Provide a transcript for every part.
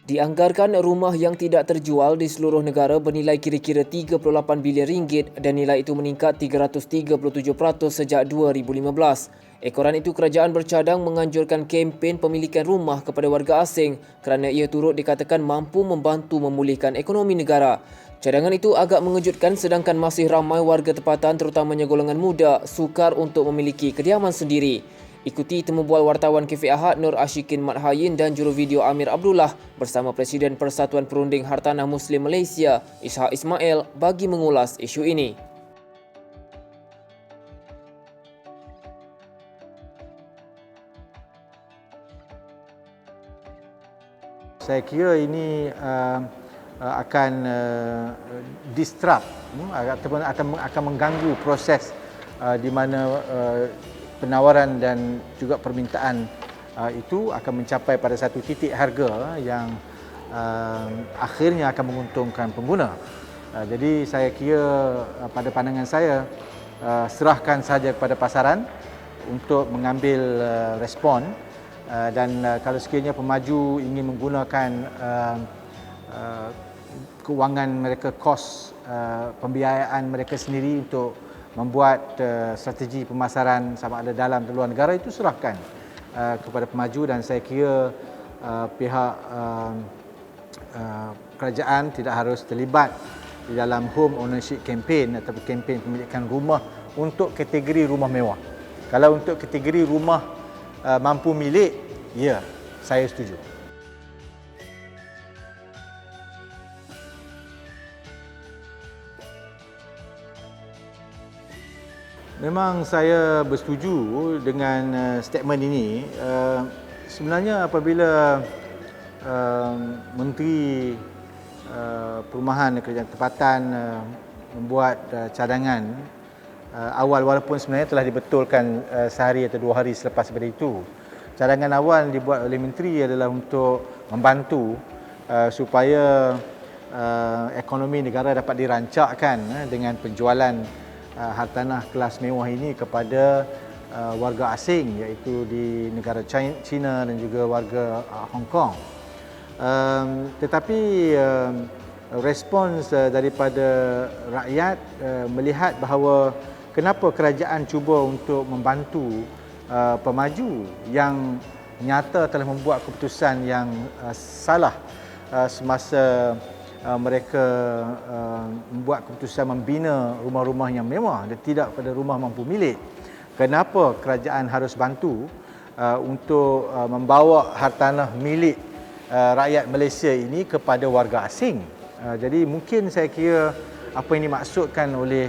Dianggarkan rumah yang tidak terjual di seluruh negara bernilai kira-kira 38 bilion ringgit dan nilai itu meningkat 337% sejak 2015. Ekoran itu kerajaan bercadang menganjurkan kempen pemilikan rumah kepada warga asing kerana ia turut dikatakan mampu membantu memulihkan ekonomi negara. Cadangan itu agak mengejutkan sedangkan masih ramai warga tempatan terutamanya golongan muda sukar untuk memiliki kediaman sendiri. Ikuti temu bual wartawan Cafe Ahad Nur Ashikin Mat Hayin dan juruvideo Amir Abdullah bersama Presiden Persatuan Perunding Hartanah Muslim Malaysia Ishak Ismail bagi mengulas isu ini. Saya kira ini akan disrupt ataupun akan mengganggu proses di mana penawaran dan juga permintaan itu akan mencapai pada satu titik harga yang akhirnya akan menguntungkan pengguna. Jadi saya kira pada pandangan saya serahkan saja kepada pasaran untuk mengambil respon dan kalau sekiranya pemaju ingin menggunakan kewangan mereka, kos pembiayaan mereka sendiri untuk membuat strategi pemasaran sama ada dalam atau luar negara, itu serahkan kepada pemaju dan saya kira pihak kerajaan tidak harus terlibat di dalam home ownership campaign atau kempen pemilikan rumah untuk kategori rumah mewah. Kalau untuk kategori rumah mampu milik, ya, saya setuju. Memang saya bersetuju dengan statement ini. Sebenarnya apabila Menteri Perumahan dan Kerajaan Tempatan membuat cadangan awal, walaupun sebenarnya telah dibetulkan sehari atau 2 hari selepas daripada itu. Cadangan awal yang dibuat oleh Menteri adalah untuk membantu supaya ekonomi negara dapat dirancakkan dengan penjualan hartanah kelas mewah ini kepada warga asing, iaitu di negara China dan juga warga Hong Kong. Tetapi respons daripada rakyat melihat bahawa kenapa kerajaan cuba untuk membantu pemaju yang nyata telah membuat keputusan yang salah semasa mereka membuat keputusan membina rumah-rumah yang mewah dan tidak pada rumah mampu milik. Kenapa kerajaan harus bantu untuk membawa hartanah milik rakyat Malaysia ini kepada warga asing? Jadi mungkin saya kira apa yang dimaksudkan oleh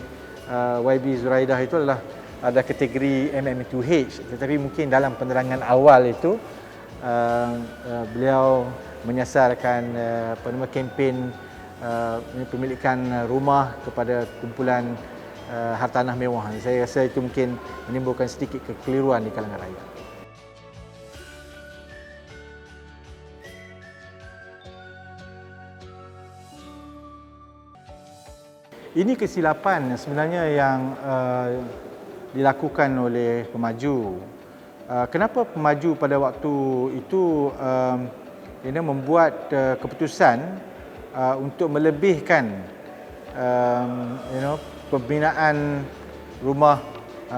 YB Zuraidah itu adalah ada kategori MM2H, tetapi mungkin dalam penerangan awal itu beliau menyasarkan kempen pemilikan rumah kepada kumpulan hartanah mewah. Saya rasa itu mungkin menimbulkan sedikit kekeliruan di kalangan rakyat. Ini kesilapan sebenarnya yang dilakukan oleh pemaju. Kenapa pemaju pada waktu itu membuat keputusan untuk melebihkan pembinaan rumah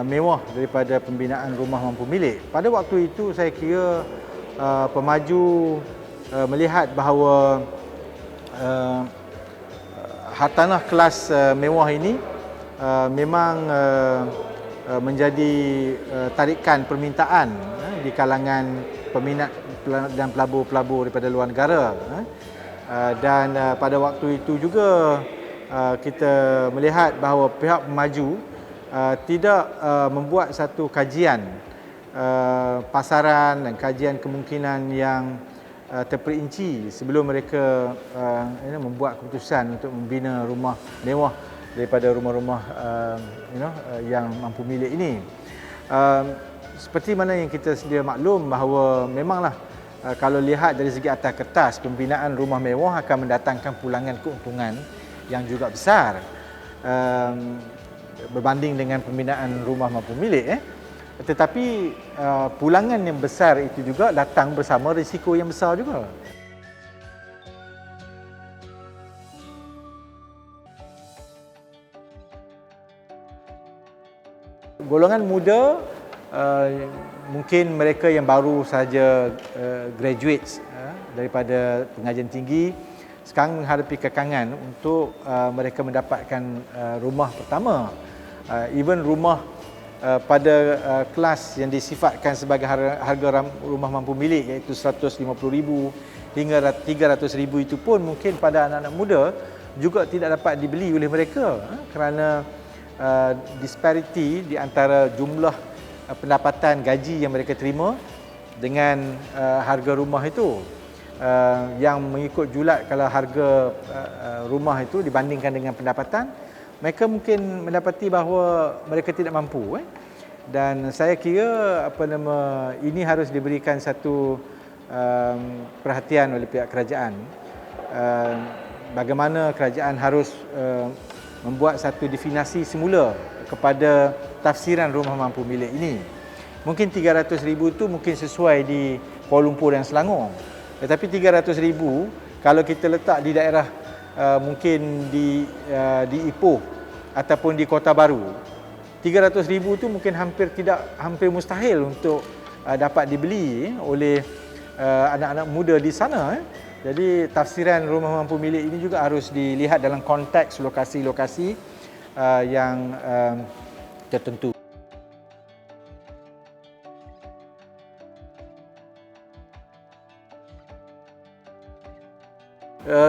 mewah daripada pembinaan rumah mampu milik. Pada waktu itu saya kira pemaju melihat bahawa hartanah kelas mewah ini memang menjadi tarikan permintaan di kalangan peminat dan pelabur-pelabur daripada luar negara. Dan pada waktu itu juga kita melihat bahawa pihak pemaju tidak membuat satu kajian pasaran dan kajian kemungkinan yang terperinci sebelum mereka membuat keputusan untuk membina rumah mewah daripada rumah-rumah yang mampu milik ini. Seperti mana yang kita sedia maklum bahawa memanglah kalau lihat dari segi atas kertas, pembinaan rumah mewah akan mendatangkan pulangan keuntungan yang juga besar berbanding dengan pembinaan rumah mampu milik. Tetapi pulangan yang besar itu juga datang bersama risiko yang besar juga. Golongan muda mungkin mereka yang baru saja graduates daripada pengajian tinggi sekarang menghadapi kekangan untuk mereka mendapatkan rumah pertama. Even rumah pada kelas yang disifatkan sebagai harga rumah mampu milik iaitu RM150,000 hingga RM300,000 itu pun mungkin pada anak-anak muda juga tidak dapat dibeli oleh mereka kerana disparity di antara jumlah pendapatan gaji yang mereka terima dengan harga rumah itu. Yang mengikut julat kalau harga rumah itu dibandingkan dengan pendapatan, mereka mungkin mendapati bahawa mereka tidak mampu. Dan saya kira ini harus diberikan satu perhatian oleh pihak kerajaan. Bagaimana kerajaan harus membuat satu definisi semula kepada tafsiran rumah mampu milik ini. Mungkin RM300,000 itu mungkin sesuai di Kuala Lumpur dan Selangor. Tetapi RM300,000 kalau kita letak di daerah mungkin di Ipoh ataupun di Kota Baru, RM300,000 itu mungkin hampir mustahil untuk dapat dibeli oleh anak-anak muda di sana. Jadi tafsiran rumah mampu milik ini juga harus dilihat dalam konteks lokasi-lokasi yang tertentu.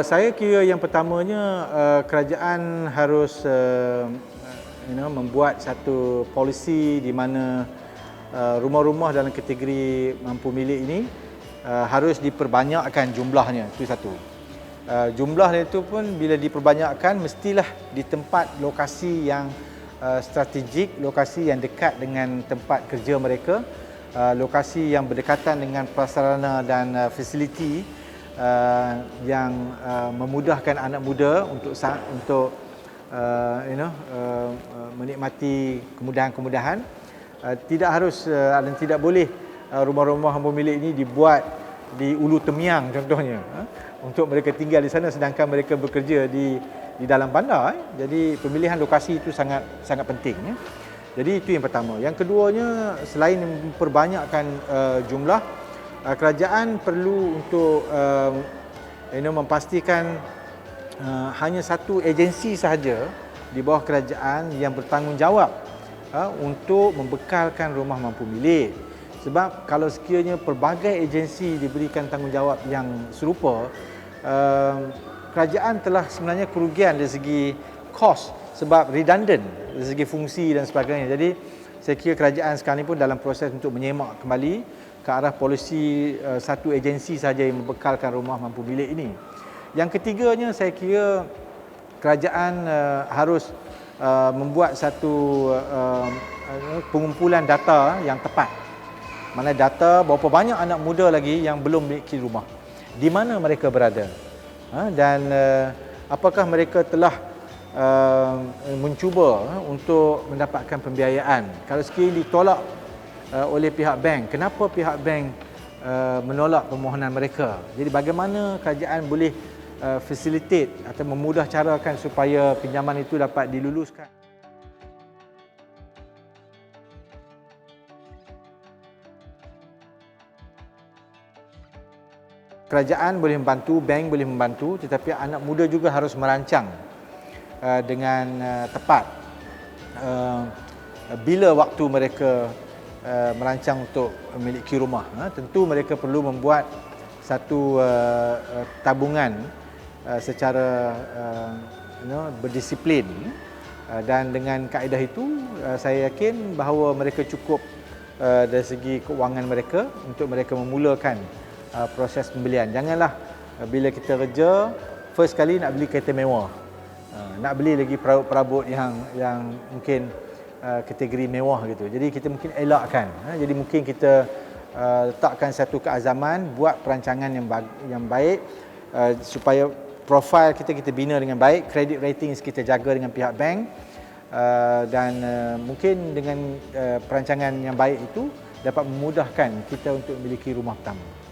Saya kira yang pertamanya kerajaan harus membuat satu polisi di mana rumah-rumah dalam kategori mampu milik ini harus diperbanyakkan jumlahnya, itu satu. Jumlahnya itu pun bila diperbanyakkan mestilah di tempat lokasi yang strategik, lokasi yang dekat dengan tempat kerja mereka, lokasi yang berdekatan dengan prasarana dan fasiliti yang memudahkan anak muda untuk menikmati kemudahan-kemudahan. Tidak harus dan tidak boleh rumah-rumah mampu milik ini dibuat di Ulu Temiang contohnya, untuk mereka tinggal di sana sedangkan mereka bekerja di dalam bandar. Jadi pemilihan lokasi itu sangat penting. Jadi itu yang pertama. Yang keduanya, selain memperbanyakkan jumlah, kerajaan perlu untuk memastikan hanya satu agensi sahaja di bawah kerajaan yang bertanggungjawab untuk membekalkan rumah mampu milik. Sebab kalau sekiranya pelbagai agensi diberikan tanggungjawab yang serupa, kerajaan telah sebenarnya kerugian dari segi kos sebab redundant dari segi fungsi dan sebagainya. Jadi saya kira kerajaan sekarang ini pun dalam proses untuk menyemak kembali ke arah polisi satu agensi saja yang membekalkan rumah mampu milik ini. Yang ketiganya, saya kira kerajaan harus membuat satu pengumpulan data yang tepat. Mana data berapa banyak anak muda lagi yang belum memiliki rumah, di mana mereka berada, dan apakah mereka telah mencuba untuk mendapatkan pembiayaan. Kalau sekiranya ditolak oleh pihak bank, kenapa pihak bank menolak permohonan mereka? Jadi bagaimana kerajaan boleh facilitate atau memudah carakan supaya pinjaman itu dapat diluluskan? Kerajaan boleh membantu, bank boleh membantu, tetapi anak muda juga harus merancang dengan tepat bila waktu mereka merancang untuk memiliki rumah. Tentu mereka perlu membuat satu tabungan secara berdisiplin, dan dengan kaedah itu saya yakin bahawa mereka cukup dari segi keuangan mereka untuk mereka memulakan proses pembelian. Janganlah bila kita kerja first kali nak beli kereta mewah, nak beli lagi perabot yang mungkin kategori mewah gitu. Jadi kita mungkin elakkan. Jadi mungkin kita letakkan satu keazaman, buat perancangan yang baik supaya profil kita bina dengan baik, credit ratings kita jaga dengan pihak bank, dan mungkin dengan perancangan yang baik itu dapat memudahkan kita untuk memiliki rumah pertama.